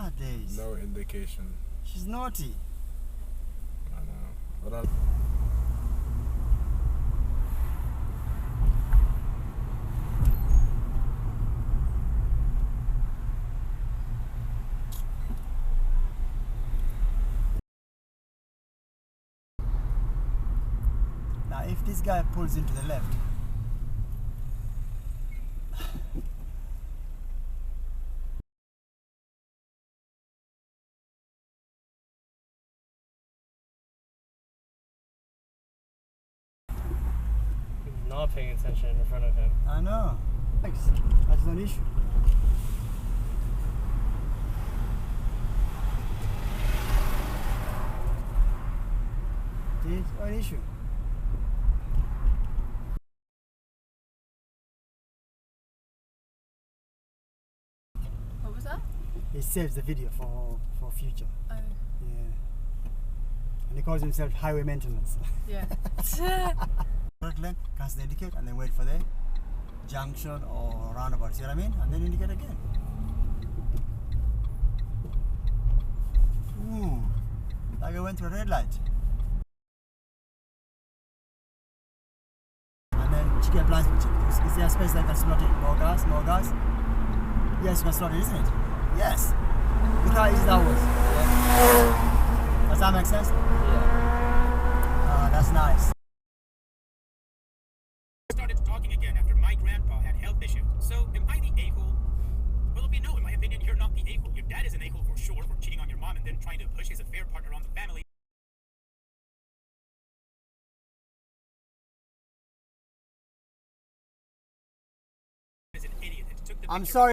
Days. No indication. She's naughty. I know. But Now, if this guy pulls into the left, He's not paying attention in front of him. I know. Thanks. That's not an issue. It's not an issue. What was that? He saves the video for future. Oh. Yeah. And he calls himself highway maintenance. Yeah. Correct lane, cast the indicate and then wait for the junction or roundabout, see what I mean? And then indicate again. Ooh, like I went through a red light. And then chicken blind spot. Is there a space that I can slot in? More gas, more gas? Yes, you can slot it, isn't it? Yes. Look how easy that was. Yeah. Does that make sense? Yeah. That's nice. Started talking again after my grandpa had health issues. So, am I the a-hole? Well, no, in my opinion, you're not the a-hole. Your dad is an a-hole for sure for cheating on your mom and then trying to push his affair partner on the family. Is an idiot and took the I'm picture. sorry.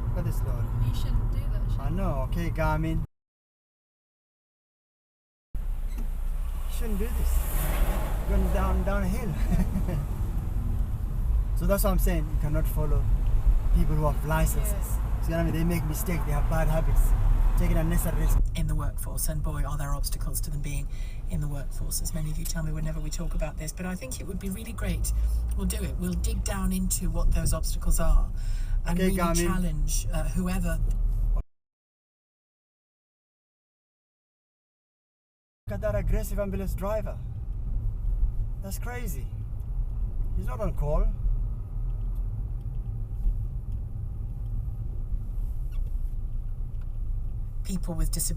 Look at this lord. You shouldn't do that. I know, okay, Garmin. Shouldn't do this. Going downhill. So that's what I'm saying. You cannot follow people who have licenses. See what I mean? They make mistakes. They have bad habits. Taking unnecessary risks. In the workforce, and boy, are there obstacles to them being in the workforce, as many of you tell me whenever we talk about this. But I think it would be really great. We'll do it. We'll dig down into what those obstacles are and Okay, really Garmin. challenge whoever. Look at that aggressive ambulance driver. That's crazy. He's not on call. People with disabilities.